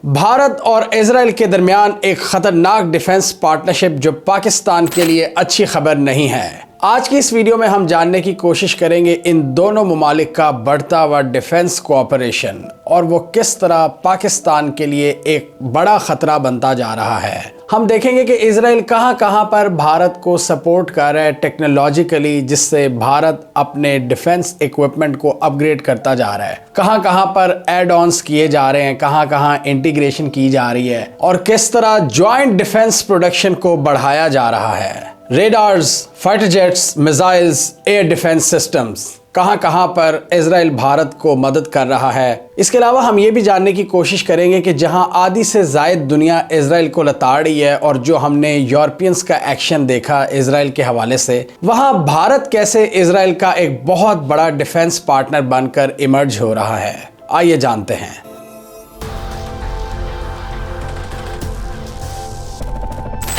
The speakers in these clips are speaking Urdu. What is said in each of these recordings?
بھارت اور اسرائیل کے درمیان ایک خطرناک ڈیفنس پارٹنرشپ جو پاکستان کے لیے اچھی خبر نہیں ہے۔ آج کی اس ویڈیو میں ہم جاننے کی کوشش کریں گے ان دونوں ممالک کا بڑھتا ہوا ڈیفنس کوآپریشن اور وہ کس طرح پاکستان کے لیے ایک بڑا خطرہ بنتا جا رہا ہے۔ ہم دیکھیں گے کہ اسرائیل کہاں پر بھارت کو سپورٹ کر رہا ہے ٹیکنالوجیکلی، جس سے بھارت اپنے ڈیفنس ایکوپمنٹ کو اپ گریڈ کرتا جا رہا ہے، کہاں پر ایڈ آنز کیے جا رہے ہیں، کہاں انٹیگریشن کی جا رہی ہے اور کس طرح جوائنٹ ڈیفنس پروڈکشن کو بڑھایا جا رہا ہے۔ Radars, fighter jets, missiles, air defence systems, کہاں پر اسرائیل بھارت کو مدد کر رہا ہے۔ اس کے علاوہ ہم یہ بھی جاننے کی کوشش کریں گے کہ جہاں آدھی سے زائد دنیا اسرائیل کو لتاڑ رہی ہے اور جو ہم نے یورپینز کا ایکشن دیکھا اسرائیل کے حوالے سے، وہاں بھارت کیسے اسرائیل کا ایک بہت بڑا ڈیفنس پارٹنر بن کر ایمرج ہو رہا ہے۔ آئیے جانتے ہیں۔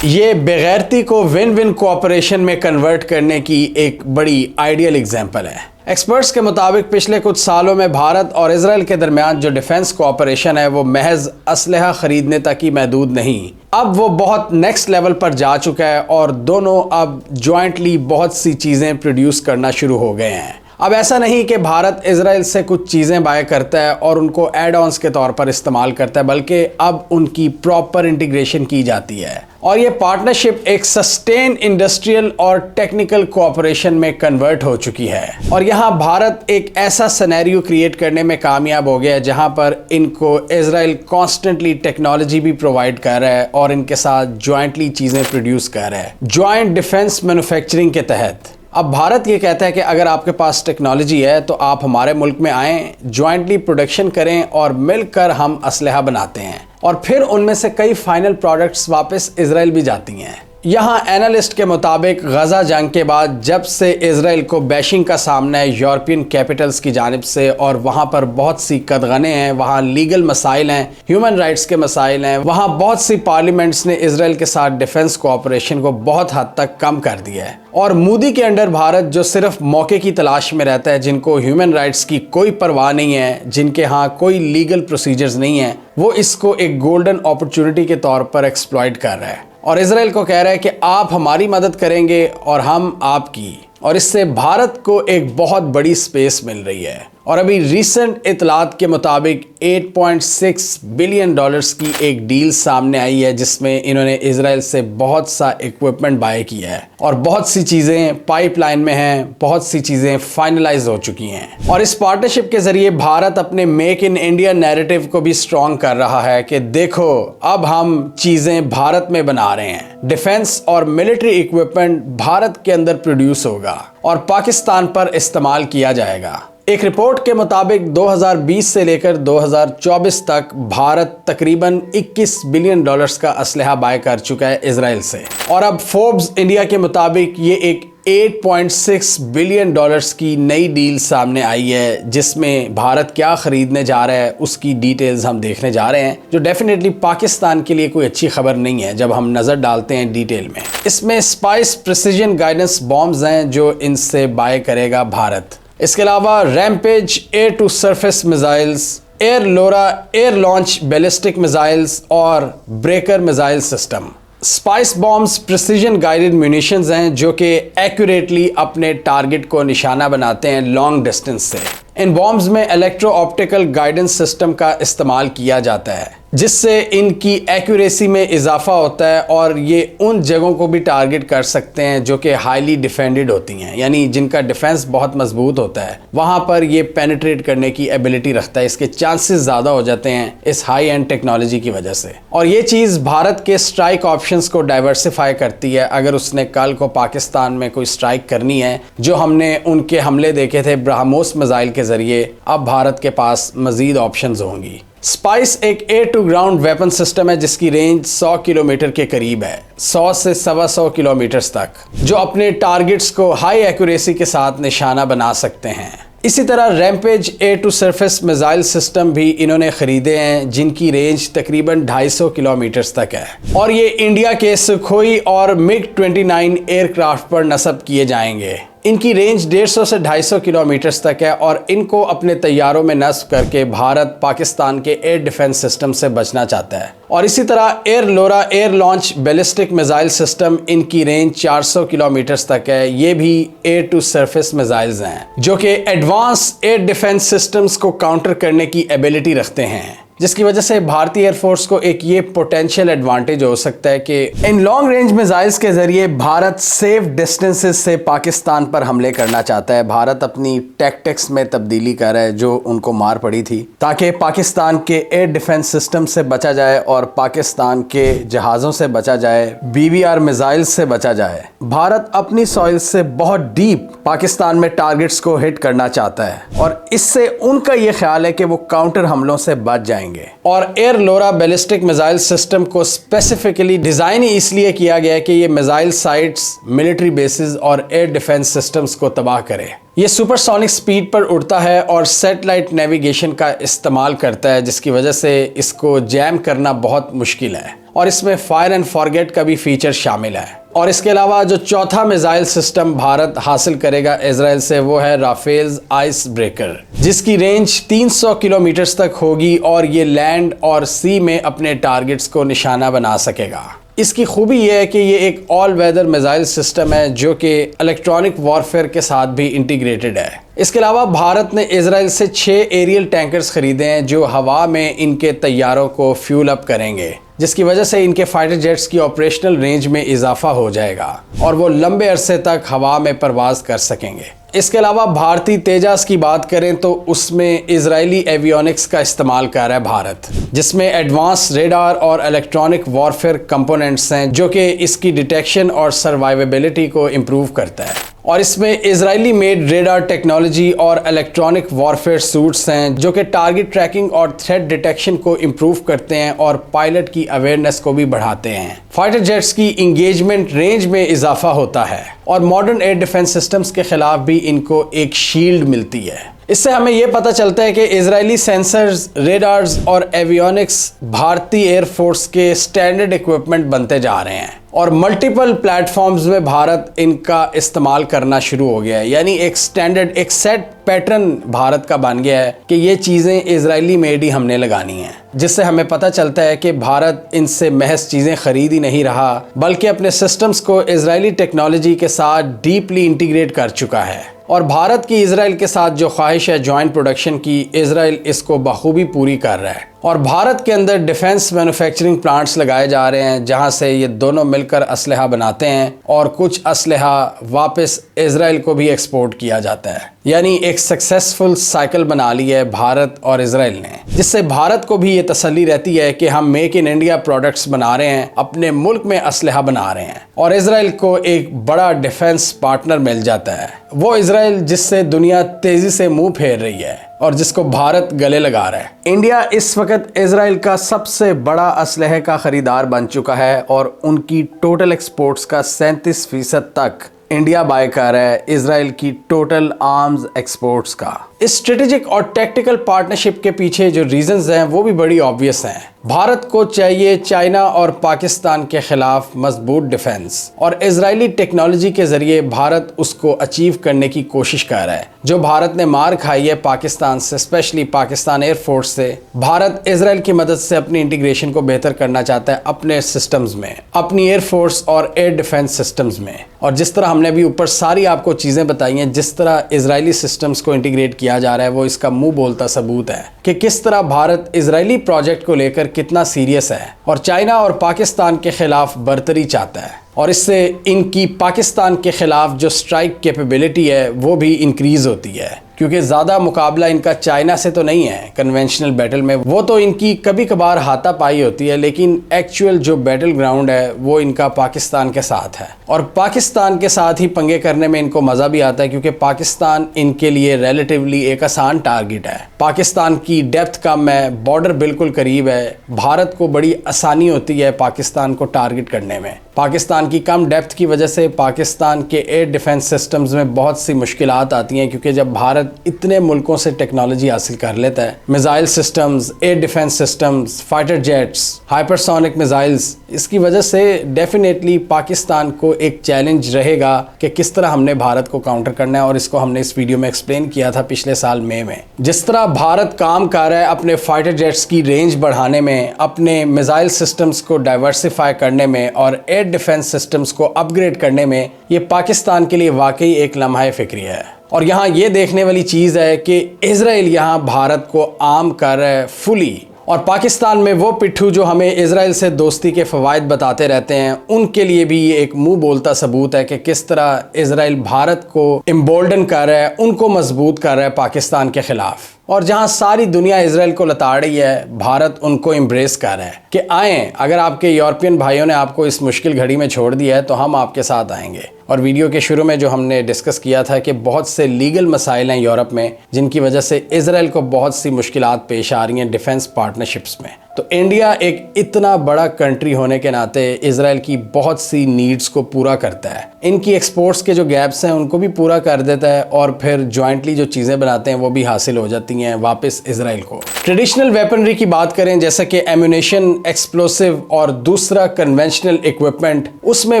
یہ بغیرتی کو ون کوآپریشن میں کنورٹ کرنے کی ایک بڑی آئیڈیل ایگزامپل ہے۔ ایکسپرٹس کے مطابق پچھلے کچھ سالوں میں بھارت اور اسرائیل کے درمیان جو ڈیفنس کوآپریشن ہے وہ محض اسلحہ خریدنے تک ہی محدود نہیں، اب وہ بہت نیکسٹ لیول پر جا چکا ہے اور دونوں اب جوائنٹلی بہت سی چیزیں پروڈیوس کرنا شروع ہو گئے ہیں۔ اب ایسا نہیں کہ بھارت اسرائیل سے کچھ چیزیں بائے کرتا ہے اور ان کو ایڈ آنز کے طور پر استعمال کرتا ہے، بلکہ اب ان کی پراپر انٹیگریشن کی جاتی ہے اور یہ پارٹنرشپ ایک سسٹین انڈسٹریل اور ٹیکنیکل کوآپریشن میں کنورٹ ہو چکی ہے۔ اور یہاں بھارت ایک ایسا سینیریو کریٹ کرنے میں کامیاب ہو گیا ہے جہاں پر ان کو اسرائیل کانسٹنٹلی ٹیکنالوجی بھی پرووائڈ کر رہا ہے اور ان کے ساتھ جوائنٹلی چیزیں پروڈیوس کر رہا ہے جوائنٹ ڈیفنس مینوفیکچرنگ کے تحت۔ اب بھارت یہ کہتا ہے کہ اگر آپ کے پاس ٹیکنالوجی ہے تو آپ ہمارے ملک میں آئیں، جوائنٹلی پروڈکشن کریں اور مل کر ہم اسلحہ بناتے ہیں اور پھر ان میں سے کئی فائنل پروڈکٹس واپس اسرائیل بھی جاتی ہیں۔ یہاں اینالسٹ کے مطابق غزہ جنگ کے بعد جب سے اسرائیل کو بیشنگ کا سامنا ہے یورپین کیپٹلز کی جانب سے اور وہاں پر بہت سی قدغنیں ہیں، وہاں لیگل مسائل ہیں، ہیومن رائٹس کے مسائل ہیں، وہاں بہت سی پارلیمنٹس نے اسرائیل کے ساتھ ڈیفنس کوآپریشن کو بہت حد تک کم کر دیا ہے۔ اور مودی کے انڈر بھارت جو صرف موقع کی تلاش میں رہتا ہے، جن کو ہیومن رائٹس کی کوئی پرواہ نہیں ہے، جن کے ہاں کوئی لیگل پروسیجرز نہیں ہیں، وہ اس کو ایک گولڈن اپرچونٹی کے طور پر ایکسپلائٹ کر رہا ہے اور اسرائیل کو کہہ رہا ہے کہ آپ ہماری مدد کریں گے اور ہم آپ کی، اور اس سے بھارت کو ایک بہت بڑی سپیس مل رہی ہے۔ اور ابھی ریسنٹ اطلاعات کے مطابق $8.6 بلین کی ایک ڈیل سامنے آئی ہے جس میں انہوں نے اسرائیل سے بہت سا ایکوپمنٹ بائے کیا ہے اور بہت سی چیزیں پائپ لائن میں ہیں، بہت سی چیزیں فائنلائز ہو چکی ہیں۔ اور اس پارٹنرشپ کے ذریعے بھارت اپنے میک ان انڈیا نیریٹو کو بھی سٹرونگ کر رہا ہے کہ دیکھو اب ہم چیزیں بھارت میں بنا رہے ہیں، ڈیفنس اور ملٹری ایکوپمنٹ بھارت کے اندر پروڈیوس ہوگا اور پاکستان پر استعمال کیا جائے گا۔ ایک رپورٹ کے مطابق 2020 سے لے کر 2024 تک بھارت تقریباً $21 بلین کا اسلحہ بائے کر چکا ہے اسرائیل سے، اور اب فوربس انڈیا کے مطابق یہ ایک $8.6 بلین کی نئی ڈیل سامنے آئی ہے جس میں بھارت کیا خریدنے جا رہا ہے اس کی ڈیٹیلز ہم دیکھنے جا رہے ہیں، جو ڈیفینیٹلی پاکستان کے لیے کوئی اچھی خبر نہیں ہے جب ہم نظر ڈالتے ہیں ڈیٹیل میں۔ اس میں اسپائس پریسیجن گائیڈنس بامز ہیں جو ان سے بائے کرے گا بھارت۔ اس کے علاوہ Rampage air to surface missiles, air LORA air launch ballistic missiles اور Breaker missile system. Spice bombs precision guided munitions ہیں جو کہ ایکوریٹلی اپنے ٹارگٹ کو نشانہ بناتے ہیں لانگ ڈسٹنس سے۔ ان بامز میں الیکٹرو آپٹیکل گائیڈنس سسٹم کا استعمال کیا جاتا ہے جس سے ان کی ایکوریسی میں اضافہ ہوتا ہے اور یہ ان جگہوں کو بھی ٹارگٹ کر سکتے ہیں جو کہ ہائیلی ڈیفینڈڈ ہوتی ہیں، یعنی جن کا ڈیفنس بہت مضبوط ہوتا ہے، وہاں پر یہ پینیٹریٹ کرنے کی ایبلٹی رکھتا ہے، اس کے چانسز زیادہ ہو جاتے ہیں اس ہائی اینڈ ٹیکنالوجی کی وجہ سے۔ اور یہ چیز بھارت کے سٹرائک آپشنز کو ڈائیورسیفائی کرتی ہے۔ اگر اس نے کل کو پاکستان میں کوئی سٹرائک کرنی ہے، جو ہم نے ان کے حملے دیکھے تھے برہموس میزائل کے ذریعے، اب بھارت کے پاس مزید آپشنز ہوں گی۔ اسپائس ایک air to ground weapon system ہے جس کی رینج 100 کلومیٹر کے قریب ہے، 100 سے 125 کلومیٹرز تک، جو اپنے ٹارگٹس کو ہائی ایکوریسی کے ساتھ نشانہ بنا سکتے ہیں۔ اسی طرح Rampage air to surface missile system بھی انہوں نے خریدے ہیں جن کی رینج تقریباً 250 کلومیٹرز تک ہے، اور یہ انڈیا کے سکھوئی اور MiG-29 ایئر کرافٹ پر نصب کیے جائیں گے۔ ان کی رینج 150 سے 250 کلومیٹرز تک ہے اور ان کو اپنے طیاروں میں نصب کر کے بھارت پاکستان کے ایئر ڈیفنس سسٹم سے بچنا چاہتا ہے. اور اسی طرح air LORA air launch ballistic missile system, ان کی رینج 400 کلومیٹرز تک ہے. یہ بھی ایئر ٹو سرفیس میزائلز ہیں جو کہ ایڈوانس ایئر ڈیفنس سسٹمز کو کاؤنٹر کرنے کی ایبلٹی رکھتے ہیں، جس کی وجہ سے بھارتی ایئر فورس کو ایک یہ پوٹینشیل ایڈوانٹیج ہو سکتا ہے کہ ان لانگ رینج میزائلز کے ذریعے بھارت سیف ڈسٹنسز سے پاکستان پر حملے کرنا چاہتا ہے. بھارت اپنی ٹیکٹکس میں تبدیلی کر رہا ہے جو ان کو مار پڑی تھی، تاکہ پاکستان کے ایئر ڈیفنس سسٹم سے بچا جائے اور پاکستان کے جہازوں سے بچا جائے، BBR میزائل سے بچا جائے. بھارت اپنی سوئل سے بہت ڈیپ پاکستان میں ٹارگٹس کو ہٹ کرنا چاہتا ہے اور اس سے ان کا یہ خیال ہے کہ وہ کاؤنٹر حملوں سے بچ جائیں گے. اور ایئر لورا بیلسٹک میزائل سسٹم کو اسپیسیفکلی ڈیزائن ہی اس لیے کیا گیا ہے کہ یہ میزائل سائٹس، ملٹری بیسز اور ایئر ڈیفنس سسٹمز کو تباہ کرے. یہ سپر سونک سپیڈ پر اڑتا ہے اور سیٹلائٹ نیویگیشن کا استعمال کرتا ہے، جس کی وجہ سے اس کو جیم کرنا بہت مشکل ہے. اور اس میں فائر اینڈ فارگیٹ کا بھی فیچر شامل ہے. اور اس کے علاوہ جو چوتھا میزائل سسٹم بھارت حاصل کرے گا اسرائیل سے، وہ ہے رافیلز آئس بریکر، جس کی رینج 300 کلومیٹرز تک ہوگی اور یہ لینڈ اور سی میں اپنے ٹارگٹس کو نشانہ بنا سکے گا. اس کی خوبی یہ ہے کہ یہ ایک آل ویدر میزائل سسٹم ہے جو کہ الیکٹرانک وارفیئر کے ساتھ بھی انٹیگریٹڈ ہے. اس کے علاوہ بھارت نے اسرائیل سے 6 ایریل ٹینکرز خریدے ہیں جو ہوا میں ان کے طیاروں کو فیول اپ کریں گے، جس کی وجہ سے ان کے فائٹر جیٹس کی آپریشنل رینج میں اضافہ ہو جائے گا اور وہ لمبے عرصے تک ہوا میں پرواز کر سکیں گے. اس کے علاوہ بھارتی تیجاس کی بات کریں تو اس میں اسرائیلی ایویونکس کا استعمال کر رہا ہے بھارت، جس میں ایڈوانس ریڈار اور الیکٹرانک وارفیئر کمپوننٹس ہیں جو کہ اس کی ڈیٹیکشن اور سروائیویبلٹی کو امپروو کرتا ہے. اور اس میں اسرائیلی میڈ ریڈار ٹیکنالوجی اور الیکٹرانک وارفیئر سوٹس ہیں جو کہ ٹارگٹ ٹریکنگ اور تھریٹ ڈیٹیکشن کو امپروو کرتے ہیں اور پائلٹ کی اویئرنیس کو بھی بڑھاتے ہیں. فائٹر جیٹس کی انگیجمنٹ رینج میں اضافہ ہوتا ہے اور ماڈرن ایئر ڈیفنس سسٹمز کے خلاف بھی ان کو ایک شیلڈ ملتی ہے. اس سے ہمیں یہ پتہ چلتا ہے کہ اسرائیلی سینسرز، ریڈارز اور ایویونکس بھارتی ایئر فورس کے سٹینڈرڈ ایکوپمنٹ بنتے جا رہے ہیں اور ملٹیپل پلیٹ فارمز میں بھارت ان کا استعمال کرنا شروع ہو گیا ہے. یعنی ایک سٹینڈرڈ، ایک سیٹ پیٹرن بھارت کا بن گیا ہے کہ یہ چیزیں اسرائیلی میڈ ہی ہم نے لگانی ہیں، جس سے ہمیں پتہ چلتا ہے کہ بھارت ان سے محض چیزیں خرید ہی نہیں رہا بلکہ اپنے سسٹمز کو اسرائیلی ٹیکنالوجی کے ساتھ ڈیپلی انٹیگریٹ کر چکا ہے. اور بھارت کی اسرائیل کے ساتھ جو خواہش ہے جوائنٹ پروڈکشن کی، اسرائیل اس کو بخوبی پوری کر رہا ہے. اور بھارت کے اندر ڈیفنس مینوفیکچرنگ پلانٹس لگائے جا رہے ہیں جہاں سے یہ دونوں مل کر اسلحہ بناتے ہیں اور کچھ اسلحہ واپس اسرائیل کو بھی ایکسپورٹ کیا جاتا ہے. یعنی ایک سکسیسفل سائیکل بنا لی ہے بھارت اور اسرائیل نے، جس سے بھارت کو بھی یہ تسلی رہتی ہے کہ ہم میک ان انڈیا پروڈکٹس بنا رہے ہیں، اپنے ملک میں اسلحہ بنا رہے ہیں. اور اسرائیل کو ایک بڑا ڈیفنس پارٹنر مل جاتا ہے، وہ اسرائیل جس سے دنیا تیزی سے منہ پھیر رہی ہے اور جس کو بھارت گلے لگا رہا ہے. انڈیا اس وقت اسرائیل کا سب سے بڑا اسلحے کا خریدار بن چکا ہے اور ان کی ٹوٹل ایکسپورٹس کا 37% تک انڈیا بائی کر رہا ہے اسرائیل کی ٹوٹل آرمز ایکسپورٹس کا. اس اسٹریٹجک اور ٹیکٹیکل پارٹنرشپ کے پیچھے جو ریزنز ہیں وہ بھی بڑی آبویس ہیں. بھارت کو چاہیے چائنا اور پاکستان کے خلاف مضبوط ڈیفنس، اور اسرائیلی ٹیکنالوجی کے ذریعے بھارت اس کو اچیو کرنے کی کوشش کر رہا ہے. جو بھارت نے مار کھائی ہے پاکستان سے، اسپیشلی پاکستان ایئر فورس سے، بھارت اسرائیل کی مدد سے اپنی انٹیگریشن کو بہتر کرنا چاہتا ہے اپنے سسٹمز میں، اپنی ایئر فورس اور ایئر ڈیفنس سسٹمز میں. اور جس طرح ہم نے بھی اوپر ساری آپ کو چیزیں بتائی ہیں، جس طرح اسرائیلی سسٹمز کو انٹیگریٹ کیا جا رہا ہے، وہ اس کا منہ بولتا ثبوت ہے کہ کس طرح بھارت اسرائیلی پروجیکٹ کو لے کر کتنا سیریس ہے اور چائنا اور پاکستان کے خلاف برتری چاہتا ہے. اور اس سے ان کی پاکستان کے خلاف جو سٹرائک کیپیبلٹی ہے وہ بھی انکریز ہوتی ہے، کیونکہ زیادہ مقابلہ ان کا چائنا سے تو نہیں ہے کنونشنل بیٹل میں. وہ تو ان کی کبھی کبھار ہاتھا پائی ہوتی ہے، لیکن ایکچوئل جو بیٹل گراؤنڈ ہے وہ ان کا پاکستان کے ساتھ ہے. اور پاکستان کے ساتھ ہی پنگے کرنے میں ان کو مزہ بھی آتا ہے، کیونکہ پاکستان ان کے لیے ریلیٹیولی ایک آسان ٹارگٹ ہے. پاکستان کی ڈیپتھ کم ہے، بارڈر بالکل قریب ہے، بھارت کو بڑی آسانی ہوتی ہے پاکستان کو ٹارگٹ کرنے میں. پاکستان کی کم ڈیپتھ کی وجہ سے پاکستان کے ایئر ڈیفنس سسٹمز میں بہت سی مشکلات آتی ہیں، کیونکہ جب بھارت اتنے ملکوں سے ٹیکنالوجی حاصل کر لیتا ہے، missile systems, air defence systems, fighter jets, hypersonic missiles, اس کی وجہ سے ڈیفینیٹلی پاکستان کو ایک چیلنج رہے گا کہ کس طرح ہم نے بھارت کو کاؤنٹر کرنا ہے، اور اس کو ہم نے اس ویڈیو میں ایکسپلین کیا تھا پچھلے سال مئی میں۔ جس طرح بھارت کام کر رہا ہے اپنے فائٹر جیٹس کی رینج بڑھانے میں، اپنے میزائل سسٹمز کو ڈائیورسیفائی کرنے میں اور ایئر ڈیفنس سسٹمز کو اپ گریڈ کرنے میں، یہ پاکستان کے لیے واقعی ایک لمحہ فکری ہے۔ اور یہاں یہ دیکھنے والی چیز ہے کہ اسرائیل یہاں بھارت کو عام کر رہا ہے فلی، اور پاکستان میں وہ پٹھو جو ہمیں اسرائیل سے دوستی کے فوائد بتاتے رہتے ہیں، ان کے لیے بھی یہ ایک منہ بولتا ثبوت ہے کہ کس طرح اسرائیل بھارت کو امبولڈن کر رہا ہے، ان کو مضبوط کر رہا ہے پاکستان کے خلاف۔ اور جہاں ساری دنیا اسرائیل کو لتاڑ رہی ہے، بھارت ان کو امبریس کر رہا ہے کہ آئیں، اگر آپ کے یورپین بھائیوں نے آپ کو اس مشکل گھڑی میں چھوڑ دیا ہے تو ہم آپ کے ساتھ آئیں گے۔ اور ویڈیو کے شروع میں جو ہم نے ڈسکس کیا تھا کہ بہت سے لیگل مسائل ہیں یورپ میں، جن کی وجہ سے اسرائیل کو بہت سی مشکلات پیش آ رہی ہیں ڈیفنس پارٹنرشپس میں، تو انڈیا ایک اتنا بڑا کنٹری ہونے کے ناطے اسرائیل کی بہت سی نیڈز کو پورا کرتا ہے، ان کی ایکسپورٹس کے جو گیپس ہیں ان کو بھی پورا کر دیتا ہے، اور پھر جوائنٹلی جو چیزیں بناتے ہیں وہ بھی حاصل ہو جاتی ہیں واپس اسرائیل کو۔ ٹریڈیشنل ویپنری کی بات کریں، جیسا کہ ایمونیشن، ایکسپلوسیو اور دوسرا کنونشنل اکوپمنٹ، اس میں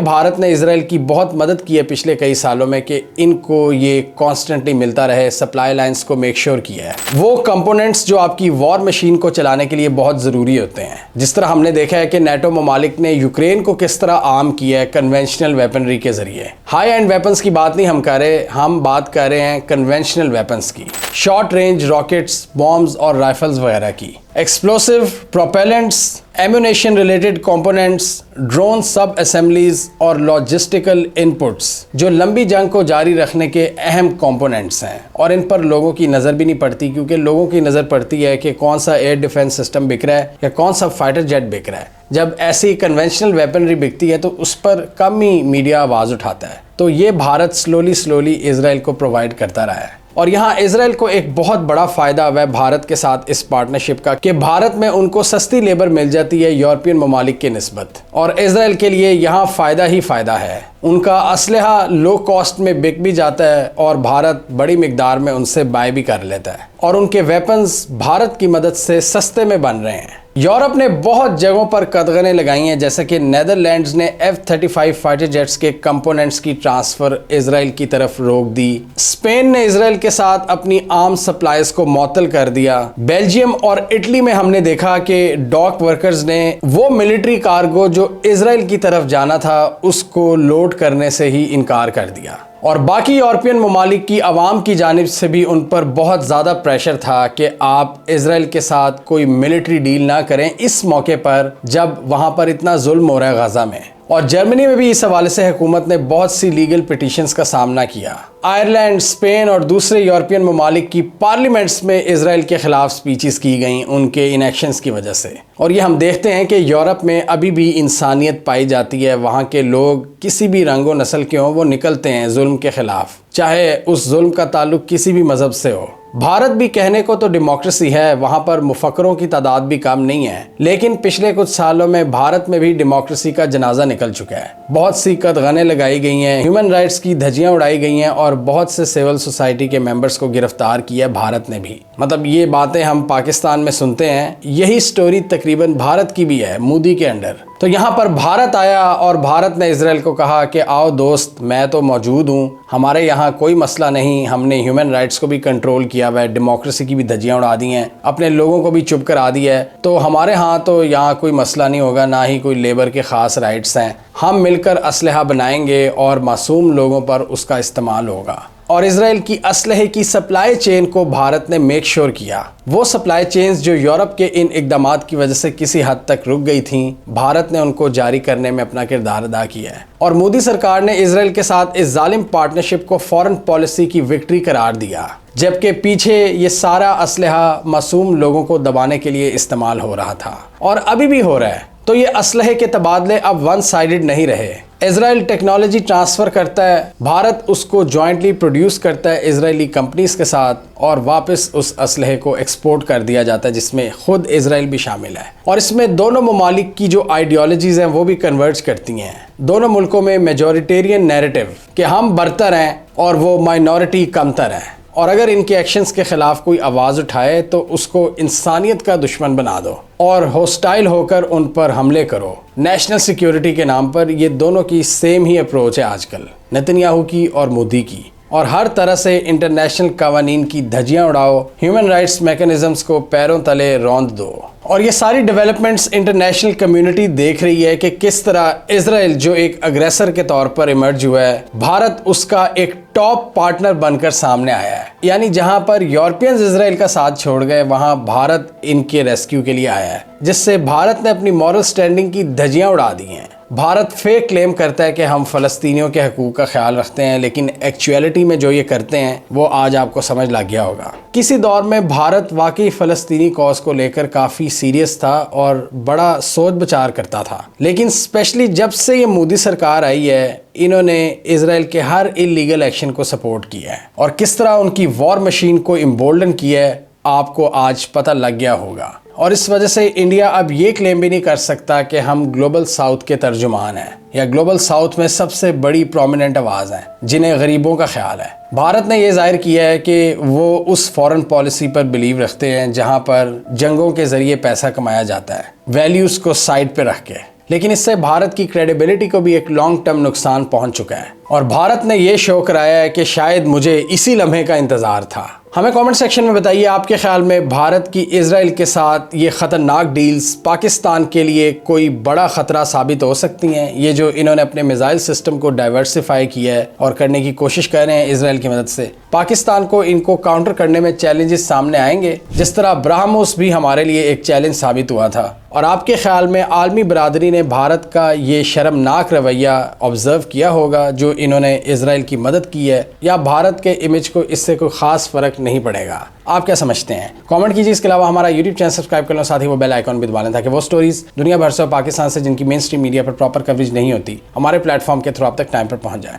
بھارت نے اسرائیل کی بہت مدد کی ہے پچھلے کئی سالوں میں کہ ان کو یہ کانسٹنٹلی ملتا رہے، سپلائی لائنز کو میک شور کیا ہے۔ وہ کمپوننٹس جو آپ کی وار مشین کو چلانے کے لیے بہت ضروری ہوتے ہیں، جس طرح ہم نے دیکھا ہے کہ نیٹو ممالک نے یوکرین کو کس طرح عام کیا ہے کنونشنل ویپنری کے ذریعے۔ ہائی اینڈ ویپنز کی بات نہیں ہم کر رہے، ہم بات کر رہے ہیں کنونشنل ویپنز کی، شارٹ رینج راکٹس، بامز اور رائفلز وغیرہ کی، ایکسپلوسیو، پروپیلنٹس، ammunition related components, drone sub assemblies اور لاجسٹیکل انپٹس، جو لمبی جنگ کو جاری رکھنے کے اہم کمپوننٹس ہیں، اور ان پر لوگوں کی نظر بھی نہیں پڑتی، کیونکہ لوگوں کی نظر پڑتی ہے کہ کون سا ایئر ڈیفنس سسٹم بک رہا ہے یا کون سا فائٹر جیٹ بک رہا ہے۔ جب ایسی کنونشنل ویپنری بکتی ہے تو اس پر کم ہی میڈیا آواز اٹھاتا ہے، تو یہ بھارت سلولی اسرائیل کو پرووائڈ کرتا رہا ہے۔ اور یہاں اسرائیل کو ایک بہت بڑا فائدہ ہوا ہے بھارت کے ساتھ اس پارٹنرشپ کا، کہ بھارت میں ان کو سستی لیبر مل جاتی ہے یورپین ممالک کے نسبت، اور اسرائیل کے لیے یہاں فائدہ ہی فائدہ ہے۔ ان کا اسلحہ لو کاسٹ میں بک بھی جاتا ہے، اور بھارت بڑی مقدار میں ان سے بائی بھی کر لیتا ہے، اور ان کے ویپنز بھارت کی مدد سے سستے میں بن رہے ہیں۔ یورپ نے بہت جگہوں پر قدغنیں لگائی ہیں، جیسے کہ نیدرلینڈز نے F-35 فائٹر جیٹس کے کمپوننٹس کی ٹرانسفر اسرائیل کی طرف روک دی، اسپین نے اسرائیل کے ساتھ اپنی آرم سپلائز کو معطل کر دیا، بیلجیم اور اٹلی میں ہم نے دیکھا کہ ڈاک ورکرز نے وہ ملٹری کارگو جو اسرائیل کی طرف جانا تھا اس کو لوڈ کرنے سے ہی انکار کر دیا، اور باقی یورپین ممالک کی عوام کی جانب سے بھی ان پر بہت زیادہ پریشر تھا کہ آپ اسرائیل کے ساتھ کوئی ملٹری ڈیل نہ کریں اس موقع پر جب وہاں پر اتنا ظلم ہو رہا ہے غزہ میں۔ اور جرمنی میں بھی اس حوالے سے حکومت نے بہت سی لیگل پٹیشنز کا سامنا کیا۔ آئرلینڈ، اسپین اور دوسرے یورپین ممالک کی پارلیمنٹس میں اسرائیل کے خلاف سپیچز کی گئیں ان کے انیکشنز کی وجہ سے، اور یہ ہم دیکھتے ہیں کہ یورپ میں ابھی بھی انسانیت پائی جاتی ہے، وہاں کے لوگ کسی بھی رنگ و نسل کے ہوں وہ نکلتے ہیں ظلم کے خلاف، چاہے اس ظلم کا تعلق کسی بھی مذہب سے ہو۔ بھارت بھی کہنے کو تو ڈیموکریسی ہے، وہاں پر مفکروں کی تعداد بھی کم نہیں ہے، لیکن پچھلے کچھ سالوں میں بھارت میں بھی ڈیموکریسی کا جنازہ نکل چکا ہے، بہت سی قدغنیں لگائی گئی ہیں، ہیومن رائٹس کی دھجیاں اڑائی گئی ہیں، اور بہت سے سول سوسائٹی کے ممبرز کو گرفتار کیا بھارت نے بھی۔ مطلب یہ باتیں ہم پاکستان میں سنتے ہیں، یہی سٹوری تقریباً بھارت کی بھی ہے مودی کے انڈر۔ تو یہاں پر بھارت آیا اور بھارت نے اسرائیل کو کہا کہ آؤ دوست، میں تو موجود ہوں، ہمارے یہاں کوئی مسئلہ نہیں، ہم نے ہیومن رائٹس کو بھی کنٹرول کیا ہوا ہے، ڈیموکریسی کی بھی دھجیاں اڑا دی ہیں، اپنے لوگوں کو بھی چپ کرا دی ہے، تو ہمارے ہاں تو یہاں کوئی مسئلہ نہیں ہوگا، نہ ہی کوئی لیبر کے خاص رائٹس ہیں، ہم مل کر اسلحہ بنائیں گے اور معصوم لوگوں پر اس کا استعمال ہوگا۔ اور اسرائیل کی اسلحے کی سپلائی چین کو بھارت نے میک شور کیا، وہ سپلائی چینز جو یورپ کے ان اقدامات کی وجہ سے کسی حد تک رک گئی تھیں، بھارت نے ان کو جاری کرنے میں اپنا کردار ادا کیا ہے، اور مودی سرکار نے اسرائیل کے ساتھ اس ظالم پارٹنرشپ کو فورن پالیسی کی وکٹری قرار دیا، جبکہ پیچھے یہ سارا اسلحہ معصوم لوگوں کو دبانے کے لیے استعمال ہو رہا تھا، اور ابھی بھی ہو رہا ہے۔ تو یہ اسلحے کے تبادلے اب ون سائیڈڈ نہیں رہے، اسرائیل ٹیکنالوجی ٹرانسفر کرتا ہے، بھارت اس کو جوائنٹلی پروڈیوس کرتا ہے اسرائیلی کمپنیز کے ساتھ، اور واپس اس اسلحے کو ایکسپورٹ کر دیا جاتا ہے جس میں خود اسرائیل بھی شامل ہے۔ اور اس میں دونوں ممالک کی جو آئیڈیالوجیز ہیں وہ بھی کنورج کرتی ہیں۔ دونوں ملکوں میں میجورٹیرین نیریٹو کہ ہم برتر ہیں اور وہ مائنورٹی کمتر ہیں، اور اگر ان کے ایکشنز کے خلاف کوئی آواز اٹھائے تو اس کو انسانیت کا دشمن بنا دو اور ہوسٹائل ہو کر ان پر حملے کرو نیشنل سیکیورٹی کے نام پر۔ یہ دونوں کی سیم ہی اپروچ ہے آج کل، نتنیاہو کی اور مودی کی، اور ہر طرح سے انٹرنیشنل قوانین کی دھجیاں اڑاؤ، ہیومن رائٹس میکنزمز کو پیروں تلے روند دو۔ اور یہ ساری ڈیولپمنٹس انٹرنیشنل کمیونٹی دیکھ رہی ہے کہ کس طرح اسرائیل جو ایک اگریسر کے طور پر ایمرج ہوا ہے، بھارت اس کا ایک ٹاپ پارٹنر بن کر سامنے آیا ہے۔ یعنی جہاں پر یورپینز اسرائیل کا ساتھ چھوڑ گئے، وہاں بھارت ان کے ریسکیو کے لیے آیا ہے، جس سے بھارت نے اپنی مورل سٹینڈنگ کی دھجیاں اڑا دی ہیں۔ بھارت فیک کلیم کرتا ہے کہ ہم فلسطینیوں کے حقوق کا خیال رکھتے ہیں، لیکن ایکچویلٹی میں جو یہ کرتے ہیں وہ آج آپ کو سمجھ لگ گیا ہوگا۔ کسی دور میں بھارت واقعی فلسطینی کاز کو لے کر کافی سیریس تھا اور بڑا سوچ بچار کرتا تھا، لیکن اسپیشلی جب سے یہ مودی سرکار آئی ہے، انہوں نے اسرائیل کے ہر انلیگل ایکشن کو سپورٹ کیا ہے، اور کس طرح ان کی وار مشین کو امبولڈن کیا ہے آپ کو آج پتہ لگ گیا ہوگا۔ اور اس وجہ سے انڈیا اب یہ کلیم بھی نہیں کر سکتا کہ ہم گلوبل ساؤتھ کے ترجمان ہیں، یا گلوبل ساؤتھ میں سب سے بڑی پرومیننٹ آواز ہیں جنہیں غریبوں کا خیال ہے۔ بھارت نے یہ ظاہر کیا ہے کہ وہ اس فورن پالیسی پر بلیو رکھتے ہیں جہاں پر جنگوں کے ذریعے پیسہ کمایا جاتا ہے، ویلیوز کو سائڈ پہ رکھ کے، لیکن اس سے بھارت کی کریڈیبلٹی کو بھی ایک لانگ ٹرم نقصان پہنچ چکا ہے، اور بھارت نے یہ شو کرایا ہے کہ شاید مجھے اسی لمحے کا انتظار تھا۔ ہمیں کامنٹ سیکشن میں بتائیے آپ کے خیال میں بھارت کی اسرائیل کے ساتھ یہ خطرناک ڈیلز پاکستان کے لیے کوئی بڑا خطرہ ثابت ہو سکتی ہیں؟ یہ جو انہوں نے اپنے میزائل سسٹم کو ڈائیورسفائی کیا ہے اور کرنے کی کوشش کر رہے ہیں اسرائیل کی مدد سے، پاکستان کو ان کو کاؤنٹر کرنے میں چیلنجز سامنے آئیں گے، جس طرح برہموس بھی ہمارے لیے ایک چیلنج ثابت ہوا تھا؟ اور آپ کے خیال میں عالمی برادری نے بھارت کا یہ شرمناک رویہ آبزرو کیا ہوگا جو انہوں نے اسرائیل کی مدد کی ہے، یا بھارت کے امیج کو اس سے کوئی خاص فرق نہیں پڑے گا؟ آپ کیا سمجھتے ہیں؟ کامنٹ کیجیے۔ اس کے علاوہ ہمارا یوٹیوب چینل سبسکرائب کر لیں، ساتھ ہی وہ بیل آئیکن بھی دبا لیں تاکہ وہ سٹوریز دنیا بھر سے اور پاکستان سے جن کی مین سٹریم میڈیا پر پراپر کوریج نہیں ہوتی، ہمارے پلیٹ فارم کے تھرو آپ تک ٹائم پر پہنچ جائیں۔